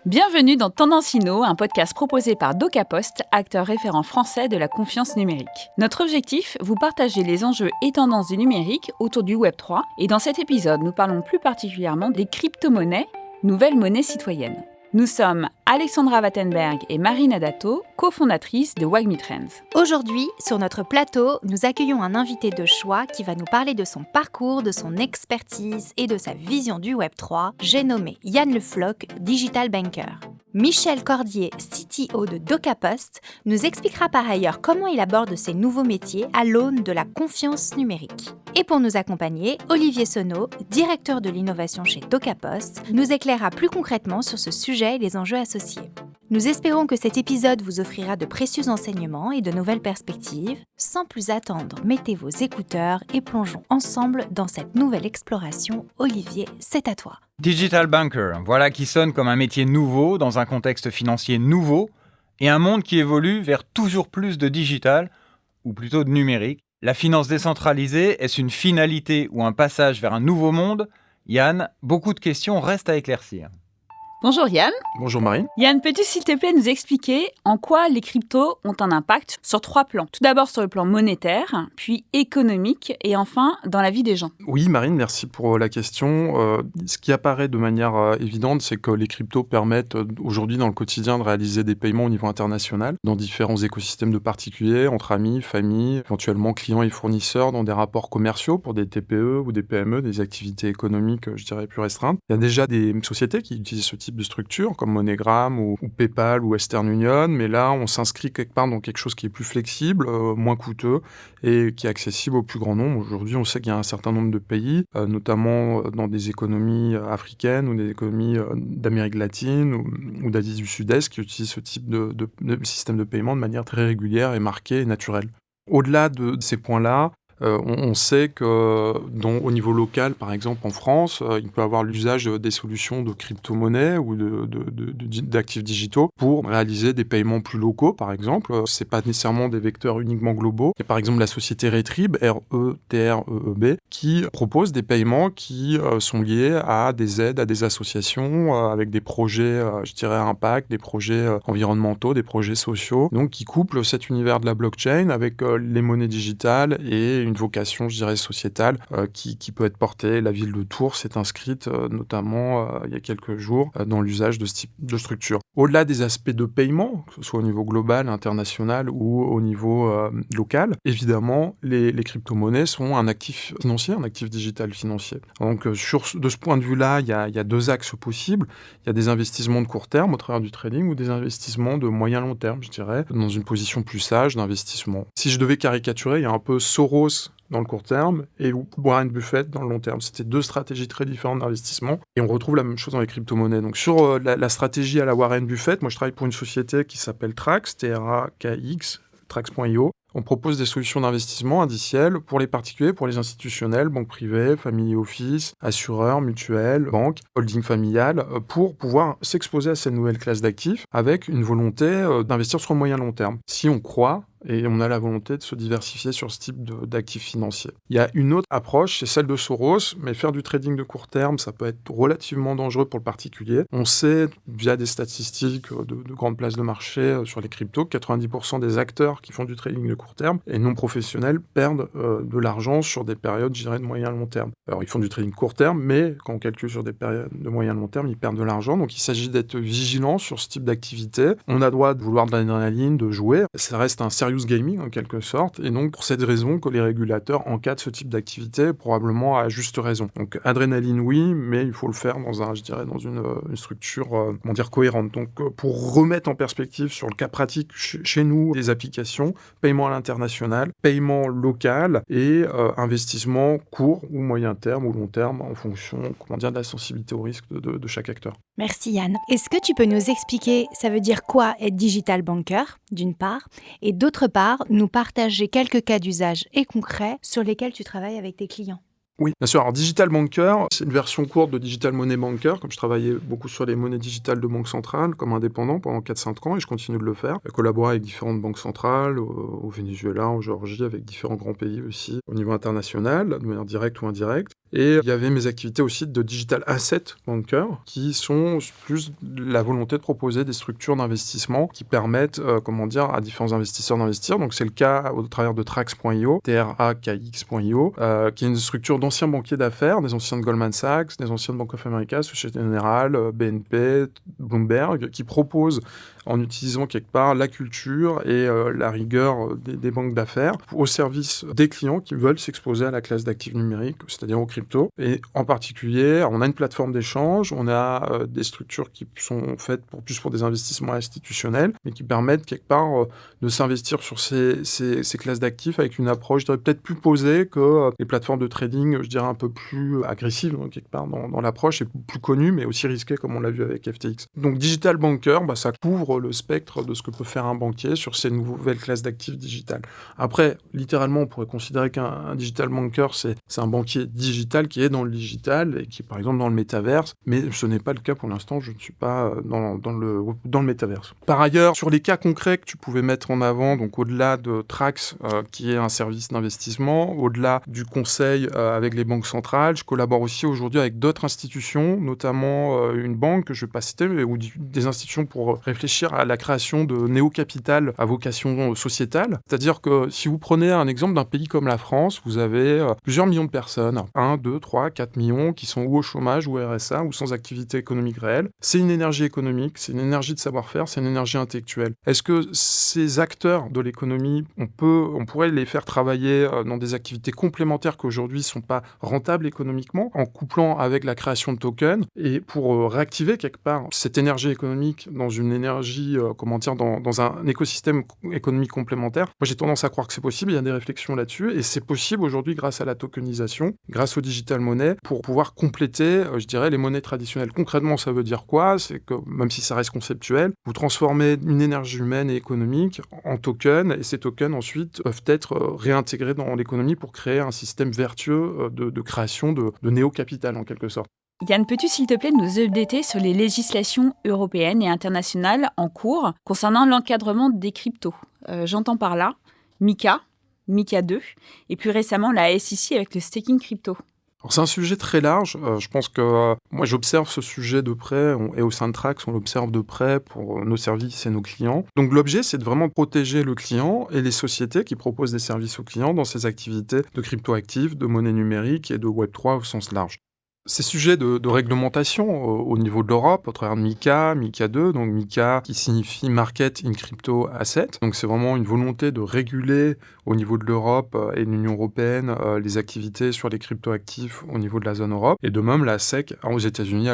Bienvenue dans Tendance Inno, un podcast proposé par DocaPost, acteur référent français de la confiance numérique. Notre objectif, vous partager les enjeux et tendances du numérique autour du Web3. Et dans cet épisode, nous parlons plus particulièrement des crypto-monnaies, nouvelles monnaies citoyennes. Nous sommes Alexandra Wattenberg et Marine Adato, cofondatrices de Wagmi Trends. Aujourd'hui, sur notre plateau, nous accueillons un invité de choix qui va nous parler de son parcours, de son expertise et de sa vision du Web3. J'ai nommé Yann Le Floch, Digital Banker. Michel Cordier, CTO de DocaPost, nous expliquera par ailleurs comment il aborde ces nouveaux métiers à l'aune de la confiance numérique. Et pour nous accompagner, Olivier Sonneau, directeur de l'innovation chez DocaPost, nous éclairera plus concrètement sur ce sujet et les enjeux associés. Nous espérons que cet épisode vous offrira de précieux enseignements et de nouvelles perspectives. Sans plus attendre, mettez vos écouteurs et plongeons ensemble dans cette nouvelle exploration. Olivier, c'est à toi. Digital Banker, voilà qui sonne comme un métier nouveau dans un contexte financier nouveau et un monde qui évolue vers toujours plus de digital, ou plutôt de numérique. La finance décentralisée, est-ce une finalité ou un passage vers un nouveau monde ? Yann, beaucoup de questions restent à éclaircir. Bonjour Yann. Bonjour Marine. Yann, peux-tu s'il te plaît nous expliquer en quoi les cryptos ont un impact sur 3 plans ? Tout d'abord sur le plan monétaire, puis économique et enfin dans la vie des gens. Oui Marine, merci pour la question. Ce qui apparaît de manière évidente, c'est que les cryptos permettent aujourd'hui dans le quotidien de réaliser des paiements au niveau international, dans différents écosystèmes de particuliers, entre amis, familles, éventuellement clients et fournisseurs, dans des rapports commerciaux pour des TPE ou des PME, des activités économiques, je dirais, plus restreintes. Il y a déjà des sociétés qui utilisent ce type de structure, comme MoneyGram ou PayPal ou Western Union, mais là, on s'inscrit quelque part dans quelque chose qui est plus flexible, moins coûteux et qui est accessible au plus grand nombre. Aujourd'hui, on sait qu'il y a un certain nombre de pays, notamment dans des économies africaines ou des économies d'Amérique latine ou d'Asie du Sud-Est, qui utilisent ce type de système de paiement de manière très régulière et marquée et naturelle. Au-delà de ces points-là, on sait qu'au niveau local, par exemple en France, il peut y avoir l'usage des solutions de crypto-monnaies ou d'actifs digitaux pour réaliser des paiements plus locaux, par exemple. Ce n'est pas nécessairement des vecteurs uniquement globaux. Il y a par exemple la société Retrib, R-E-T-R-E-E-B, qui propose des paiements qui sont liés à des aides, à des associations, avec des projets, je dirais, à impact, des projets environnementaux, des projets sociaux, donc qui couplent cet univers de la blockchain avec les monnaies digitales et une vocation, je dirais, sociétale qui peut être portée. La ville de Tours s'est inscrite notamment il y a quelques jours dans l'usage de ce type de structure. Au-delà des aspects de paiement, que ce soit au niveau global, international ou au niveau local, évidemment, les crypto-monnaies sont un actif financier, un actif digital financier. Donc, de ce point de vue-là, il y a 2 axes possibles. Il y a des investissements de court terme au travers du trading ou des investissements de moyen-long terme, je dirais, dans une position plus sage d'investissement. Si je devais caricaturer, il y a un peu Soros dans le court terme et Warren Buffett dans le long terme. C'était 2 stratégies très différentes d'investissement et on retrouve la même chose dans les crypto-monnaies. Donc sur la stratégie à la Warren Buffett, moi je travaille pour une société qui s'appelle Trax, T-R-A-K-X, Trax.io. On propose des solutions d'investissement indicielles pour les particuliers, pour les institutionnels, banques privées, family office, assureurs, mutuelles, banques, holding familiales, pour pouvoir s'exposer à cette nouvelle classe d'actifs avec une volonté d'investir sur le moyen long terme. Si on croit et on a la volonté de se diversifier sur ce type d'actifs financiers. Il y a une autre approche, c'est celle de Soros, mais faire du trading de court terme, ça peut être relativement dangereux pour le particulier. On sait, via des statistiques de grandes places de marché sur les cryptos, que 90% des acteurs qui font du trading de court terme et non professionnels perdent de l'argent sur des périodes, je dirais, de moyen long terme. Alors, ils font du trading court terme, mais quand on calcule sur des périodes de moyen long terme, ils perdent de l'argent. Donc, il s'agit d'être vigilant sur ce type d'activité. On a droit de vouloir de l'adrénaline, de jouer. Ça reste un serious gaming en quelque sorte, et donc pour cette raison que les régulateurs encadrent ce type d'activité, probablement à juste raison. Donc adrénaline oui, mais il faut le faire dans une structure cohérente. Donc pour remettre en perspective sur le cas pratique chez nous des applications, paiement à l'international, paiement local et investissement court ou moyen terme ou long terme en fonction de la sensibilité au risque de chaque acteur. Merci Yann. Est-ce que tu peux nous expliquer, ça veut dire quoi être digital banker, d'une part, et d'autre part, nous partager quelques cas d'usage et concrets sur lesquels tu travailles avec tes clients? Oui, bien sûr. Alors, Digital Banker, c'est une version courte de Digital Money Banker. Comme je travaillais beaucoup sur les monnaies digitales de banque centrale, comme indépendant pendant 4-5 ans, et je continue de le faire. J'ai collaboré avec différentes banques centrales, au Venezuela, en Géorgie, avec différents grands pays aussi, au niveau international, de manière directe ou indirecte. Et il y avait mes activités aussi de digital asset banker, qui sont plus la volonté de proposer des structures d'investissement qui permettent, à différents investisseurs d'investir. Donc c'est le cas au travers de Trax.io, TRAKX.io, qui est une structure d'anciens banquiers d'affaires, des anciens de Goldman Sachs, des anciens de Bank of America, Société Générale, BNP, Bloomberg, qui proposent en utilisant quelque part la culture et la rigueur des banques d'affaires au service des clients qui veulent s'exposer à la classe d'actifs numériques, c'est-à-dire aux crypto. Et en particulier, on a une plateforme d'échange, on a des structures qui sont faites plus pour des investissements institutionnels, mais qui permettent quelque part de s'investir sur ces classes d'actifs avec une approche, je dirais, peut-être plus posée que les plateformes de trading, je dirais, un peu plus agressives, donc, quelque part, dans l'approche, et plus connues, mais aussi risquées, comme on l'a vu avec FTX. Donc, Digital Banker, ça couvre le spectre de ce que peut faire un banquier sur ces nouvelles classes d'actifs digitales. Après, littéralement, on pourrait considérer qu'un Digital Banker, c'est un banquier digital qui est dans le digital et qui est, par exemple, dans le métaverse, mais ce n'est pas le cas pour l'instant, je ne suis pas dans le métaverse. Par ailleurs, sur les cas concrets que tu pouvais mettre en avant, donc au-delà de Trax, qui est un service d'investissement, au-delà du conseil avec les banques centrales, je collabore aussi aujourd'hui avec d'autres institutions, notamment une banque que je ne vais pas citer, mais ou des institutions pour réfléchir à la création de néo-capital à vocation sociétale. C'est-à-dire que si vous prenez un exemple d'un pays comme la France, vous avez plusieurs millions de personnes, 1, 2, 3, 4 millions, qui sont ou au chômage, ou au RSA, ou sans activité économique réelle. C'est une énergie économique, c'est une énergie de savoir-faire, c'est une énergie intellectuelle. Est-ce que ces acteurs de l'économie, on pourrait les faire travailler dans des activités complémentaires qui aujourd'hui ne sont pas rentables économiquement, en couplant avec la création de tokens, et pour réactiver quelque part cette énergie économique dans une énergie, dans un écosystème économique complémentaire? Moi, j'ai tendance à croire que c'est possible, il y a des réflexions là-dessus, et c'est possible aujourd'hui grâce à la tokenisation, grâce au digital money, pour pouvoir compléter, je dirais, les monnaies traditionnelles. Concrètement, ça veut dire quoi? C'est que, même si ça reste conceptuel, vous transformez une énergie humaine et économique en tokens, et ces tokens, ensuite, peuvent être réintégrés dans l'économie pour créer un système vertueux de création de néo-capital, en quelque sorte. Yann, peux-tu s'il te plaît nous updater sur les législations européennes et internationales en cours concernant l'encadrement des cryptos? J'entends par là MiCA, MiCA 2, et plus récemment la SEC avec le staking crypto. Alors, c'est un sujet très large. Je pense que moi, j'observe ce sujet de près, et au sein de Trax, on l'observe de près pour nos services et nos clients. Donc, l'objet, c'est de vraiment protéger le client et les sociétés qui proposent des services aux clients dans ces activités de crypto-actifs, de monnaie numérique et de Web3 au sens large. Ces sujets de réglementation au niveau de l'Europe, au travers de MiCA, MiCA 2, donc MiCA qui signifie Market in Crypto Asset. Donc c'est vraiment une volonté de réguler au niveau de l'Europe et de l'Union européenne les activités sur les crypto-actifs au niveau de la zone Europe. Et de même, la SEC aux États-Unis,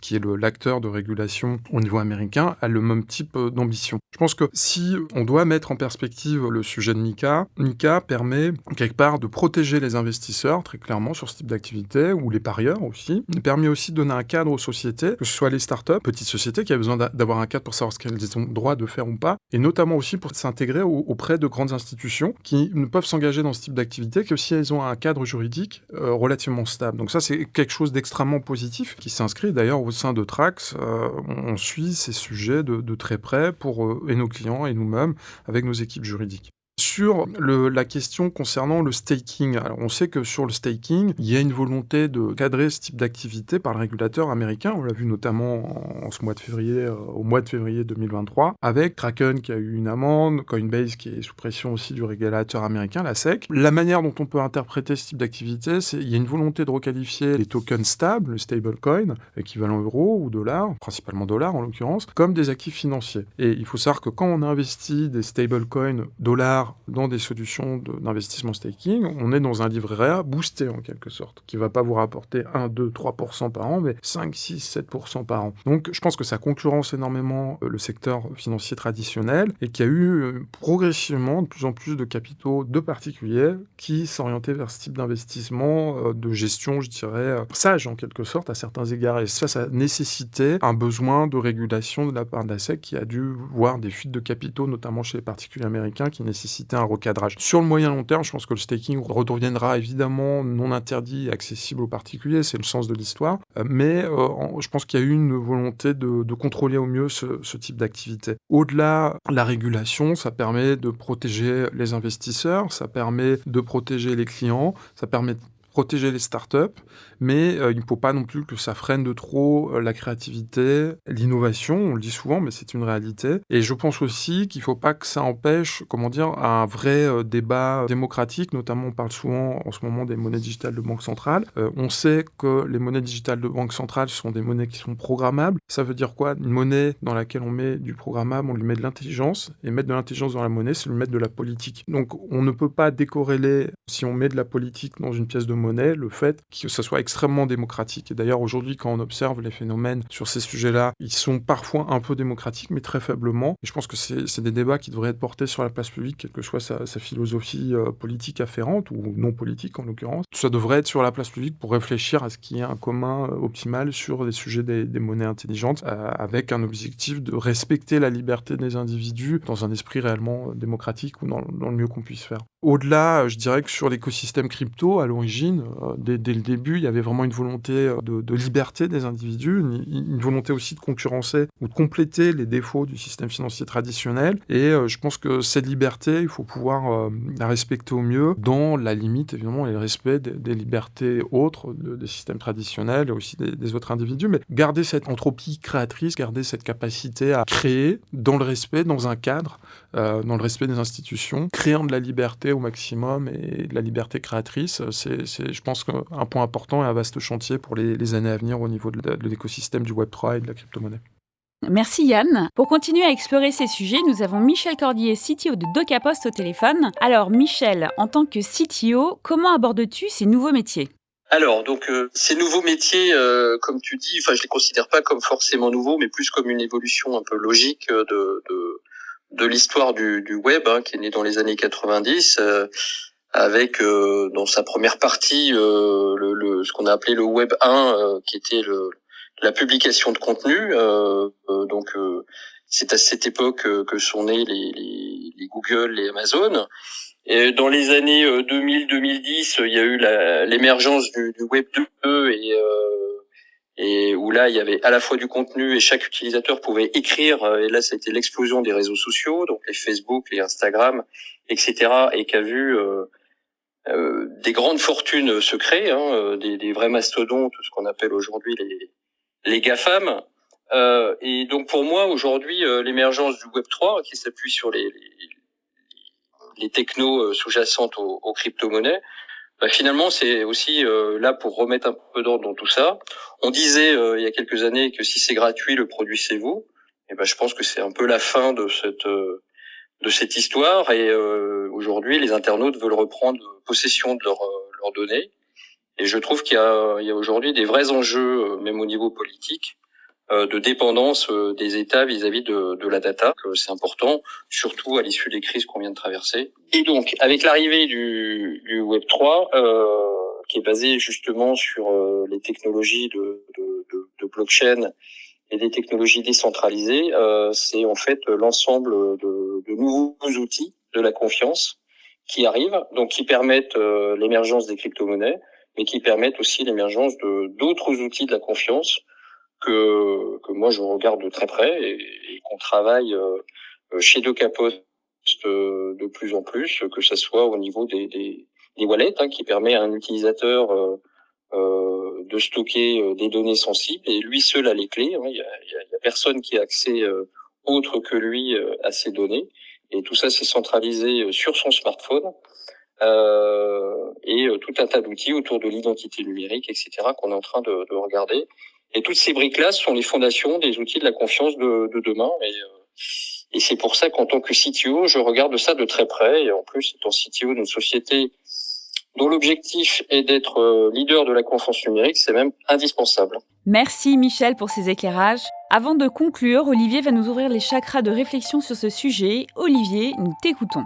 qui est l'acteur de régulation au niveau américain, a le même type d'ambition. Je pense que si on doit mettre en perspective le sujet de MiCA, MiCA permet quelque part de protéger les investisseurs très clairement sur ce type d'activité, ou les parieurs aussi. Il permet aussi de donner un cadre aux sociétés, que ce soit les startups, petites sociétés qui ont besoin d'avoir un cadre pour savoir ce qu'elles ont le droit de faire ou pas, et notamment aussi pour s'intégrer auprès de grandes institutions qui ne peuvent s'engager dans ce type d'activité que si elles ont un cadre juridique relativement stable. Donc ça, c'est quelque chose d'extrêmement positif qui s'inscrit d'ailleurs au sein de Trax. On suit ces sujets de très près pour et nos clients et nous-mêmes avec nos équipes juridiques. Sur la question concernant le staking, alors on sait que sur le staking, il y a une volonté de cadrer ce type d'activité par le régulateur américain. On l'a vu notamment au mois de février 2023, avec Kraken qui a eu une amende, Coinbase qui est sous pression aussi du régulateur américain, la SEC. La manière dont on peut interpréter ce type d'activité, c'est qu'il y a une volonté de requalifier les tokens stables, le stablecoin, équivalent euro ou dollar, principalement dollar en l'occurrence, comme des actifs financiers. Et il faut savoir que quand on investit des stablecoins dollars dans des solutions d'investissement staking, on est dans un livret A boosté en quelque sorte, qui ne va pas vous rapporter 1, 2, 3% par an, mais 5, 6, 7% par an. Donc je pense que ça concurrence énormément le secteur financier traditionnel et qu'il y a eu progressivement de plus en plus de capitaux de particuliers qui s'orientaient vers ce type d'investissement de gestion, je dirais, sage en quelque sorte à certains égards. Et ça nécessitait un besoin de régulation de la part de la SEC qui a dû voir des fuites de capitaux, notamment chez les particuliers américains, qui nécessitaient un recadrage. Sur le moyen long terme, je pense que le staking redeviendra évidemment non interdit et accessible aux particuliers, c'est le sens de l'histoire, mais je pense qu'il y a eu une volonté de contrôler au mieux ce type d'activité. Au-delà de la régulation, ça permet de protéger les investisseurs, ça permet de protéger les clients, ça permet protéger les startups, mais il ne faut pas non plus que ça freine de trop la créativité, l'innovation, on le dit souvent, mais c'est une réalité. Et je pense aussi qu'il ne faut pas que ça empêche, un vrai débat démocratique, notamment on parle souvent en ce moment des monnaies digitales de banque centrale. On sait que les monnaies digitales de banque centrale sont des monnaies qui sont programmables. Ça veut dire quoi? Une monnaie dans laquelle on met du programmable, on lui met de l'intelligence, et mettre de l'intelligence dans la monnaie, c'est lui mettre de la politique. Donc on ne peut pas décorréler, si on met de la politique dans une pièce de monnaie, le fait que ça soit extrêmement démocratique. Et d'ailleurs aujourd'hui, quand on observe les phénomènes sur ces sujets-là, ils sont parfois un peu démocratiques, mais très faiblement. Et je pense que c'est des débats qui devraient être portés sur la place publique, quelle que soit sa philosophie politique afférente, ou non politique en l'occurrence. Ça devrait être sur la place publique pour réfléchir à ce qui est un commun optimal sur les sujets des monnaies intelligentes, avec un objectif de respecter la liberté des individus dans un esprit réellement démocratique ou dans le mieux qu'on puisse faire. Au-delà, je dirais que sur l'écosystème crypto, à l'origine, dès le début, il y avait vraiment une volonté de liberté des individus, une volonté aussi de concurrencer ou de compléter les défauts du système financier traditionnel. Et je pense que cette liberté, il faut pouvoir la respecter au mieux, dans la limite, évidemment, et le respect des libertés autres, des systèmes traditionnels et aussi des autres individus, mais garder cette entropie créatrice, garder cette capacité à créer dans le respect, dans un cadre, dans le respect des institutions, créant de la liberté au maximum et de la liberté créatrice, c'est je pense, un point important et un vaste chantier pour les années à venir au niveau de l'écosystème du Web3 et de la crypto-monnaie. Merci Yann. Pour continuer à explorer ces sujets, nous avons Michel Cordier, CTO de DocaPost au téléphone. Alors Michel, en tant que CTO, comment abordes-tu ces nouveaux métiers ? Alors, donc, ces nouveaux métiers, comme tu dis, je les considère pas comme forcément nouveaux, mais plus comme une évolution un peu logique de l'histoire du web, qui est née dans les années 90, avec dans sa première partie ce qu'on a appelé le Web 1, qui était la publication de contenu. Donc, c'est à cette époque que sont nés les Google, les Amazon. Et dans les années 2000-2010, il y a eu l'émergence du Web 2 et où là il y avait à la fois du contenu et chaque utilisateur pouvait écrire. Et là, ça a été l'explosion des réseaux sociaux, donc les Facebook, les Instagram, etc. Et qui a vu des grandes fortunes se créer, des vrais mastodontes, ce qu'on appelle aujourd'hui les GAFAM. Et donc pour moi aujourd'hui, l'émergence du Web 3 qui s'appuie sur les technos sous-jacentes aux crypto-monnaies, finalement c'est aussi là pour remettre un peu d'ordre dans tout ça. On disait il y a quelques années que si c'est gratuit, le produit c'est vous. Et je pense que c'est un peu la fin de cette histoire. Et aujourd'hui, les internautes veulent reprendre possession de leurs données. Et je trouve qu'il y a aujourd'hui des vrais enjeux, même au niveau politique, de dépendance des États vis-à-vis de la data. C'est important, surtout à l'issue des crises qu'on vient de traverser. Et donc, avec l'arrivée du Web3, qui est basé justement sur les technologies de blockchain et des technologies décentralisées, c'est en fait l'ensemble de nouveaux outils de la confiance qui arrivent, donc qui permettent l'émergence des crypto-monnaies, mais qui permettent aussi l'émergence d'autres outils de la confiance que moi je regarde de très près et qu'on travaille chez DocaPost de plus en plus, que ça soit au niveau des wallets, qui permet à un utilisateur de stocker des données sensibles et lui seul a les clés. Il y a personne qui a accès autre que lui à ces données, et tout ça c'est centralisé sur son smartphone. Et tout un tas d'outils autour de l'identité numérique, etc., qu'on est en train de regarder. Et toutes ces briques-là sont les fondations des outils de la confiance de demain. Et c'est pour ça qu'en tant que CTO, je regarde ça de très près. Et en plus, étant CTO d'une société dont l'objectif est d'être leader de la confiance numérique, c'est même indispensable. Merci Michel pour ces éclairages. Avant de conclure, Olivier va nous ouvrir les chakras de réflexion sur ce sujet. Olivier, nous t'écoutons.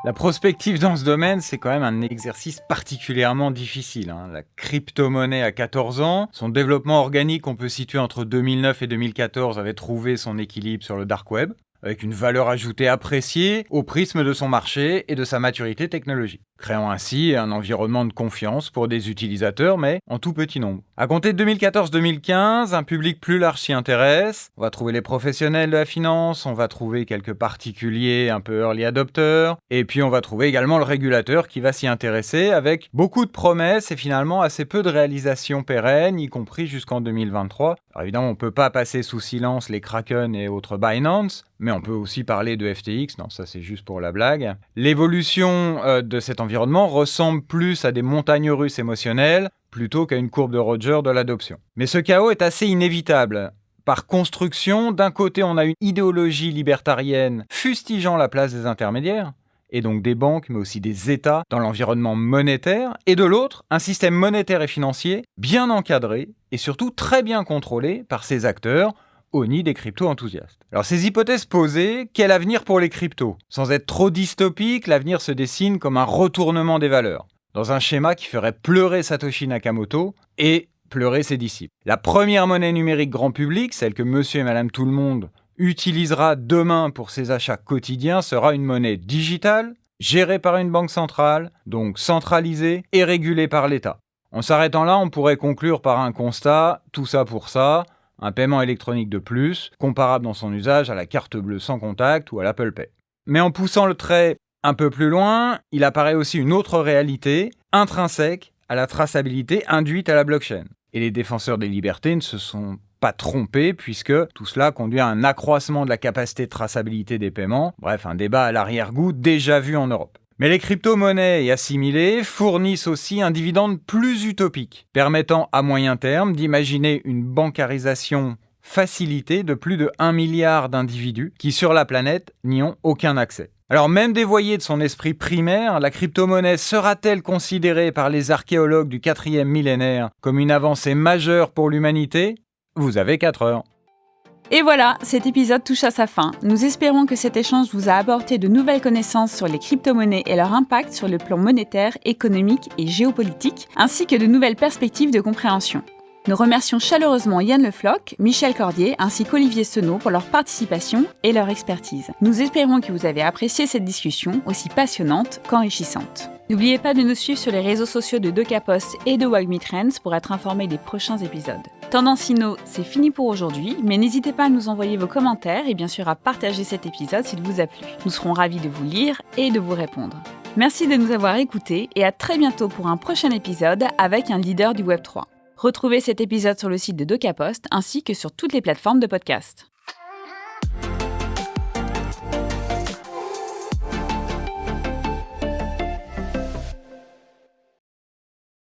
La prospective dans ce domaine, c'est quand même un exercice particulièrement difficile. La crypto-monnaie a 14 ans. Son développement organique, on peut situer entre 2009 et 2014, avait trouvé son équilibre sur le dark web. avec une valeur ajoutée appréciée au prisme de son marché et de sa maturité technologique, créant ainsi un environnement de confiance pour des utilisateurs, mais en tout petit nombre. À compter de 2014-2015, un public plus large s'y intéresse. On va trouver les professionnels de la finance, on va trouver quelques particuliers un peu early adopters, et puis on va trouver également le régulateur qui va s'y intéresser avec beaucoup de promesses et finalement assez peu de réalisations pérennes, y compris jusqu'en 2023. Alors évidemment, on ne peut pas passer sous silence les Kraken et autres Binance, mais on peut aussi parler de FTX, non, ça c'est juste pour la blague. L'évolution de cet environnement ressemble plus à des montagnes russes émotionnelles plutôt qu'à une courbe de Roger de l'adoption. Mais ce chaos est assez inévitable. Par construction, d'un côté, on a une idéologie libertarienne fustigeant la place des intermédiaires, et donc des banques, mais aussi des États dans l'environnement monétaire, et de l'autre, un système monétaire et financier bien encadré et surtout très bien contrôlé par ses acteurs, au nid des crypto-enthousiastes. Alors ces hypothèses posées, quel avenir pour les cryptos ? Sans être trop dystopique, l'avenir se dessine comme un retournement des valeurs, dans un schéma qui ferait pleurer Satoshi Nakamoto et pleurer ses disciples. La première monnaie numérique grand public, celle que monsieur et madame tout le monde utilisera demain pour ses achats quotidiens, sera une monnaie digitale, gérée par une banque centrale, donc centralisée et régulée par l'État. En s'arrêtant là, on pourrait conclure par un constat, tout ça pour ça, un paiement électronique de plus, comparable dans son usage à la carte bleue sans contact ou à l'Apple Pay. Mais en poussant le trait un peu plus loin, il apparaît aussi une autre réalité, intrinsèque à la traçabilité induite à la blockchain. Et les défenseurs des libertés ne se sont pas trompés puisque tout cela conduit à un accroissement de la capacité de traçabilité des paiements, bref, un débat à l'arrière-goût déjà vu en Europe. Mais les crypto-monnaies et assimilées fournissent aussi un dividende plus utopique, permettant à moyen terme d'imaginer une bancarisation facilitée de plus de 1 milliard d'individus qui sur la planète n'y ont aucun accès. Alors même dévoyée de son esprit primaire, la crypto-monnaie sera-t-elle considérée par les archéologues du 4e millénaire comme une avancée majeure pour l'humanité ? Vous avez 4 heures. Et voilà, cet épisode touche à sa fin. Nous espérons que cet échange vous a apporté de nouvelles connaissances sur les crypto-monnaies et leur impact sur le plan monétaire, économique et géopolitique, ainsi que de nouvelles perspectives de compréhension. Nous remercions chaleureusement Yann Le Floch, Michel Cordier ainsi qu'Olivier Senot pour leur participation et leur expertise. Nous espérons que vous avez apprécié cette discussion aussi passionnante qu'enrichissante. N'oubliez pas de nous suivre sur les réseaux sociaux de DocaPost et de WAGMI Trends pour être informé des prochains épisodes. Tendance Inno, c'est fini pour aujourd'hui, mais n'hésitez pas à nous envoyer vos commentaires et bien sûr à partager cet épisode s'il vous a plu. Nous serons ravis de vous lire et de vous répondre. Merci de nous avoir écoutés et à très bientôt pour un prochain épisode avec un leader du Web3. Retrouvez cet épisode sur le site de DocaPost ainsi que sur toutes les plateformes de podcast.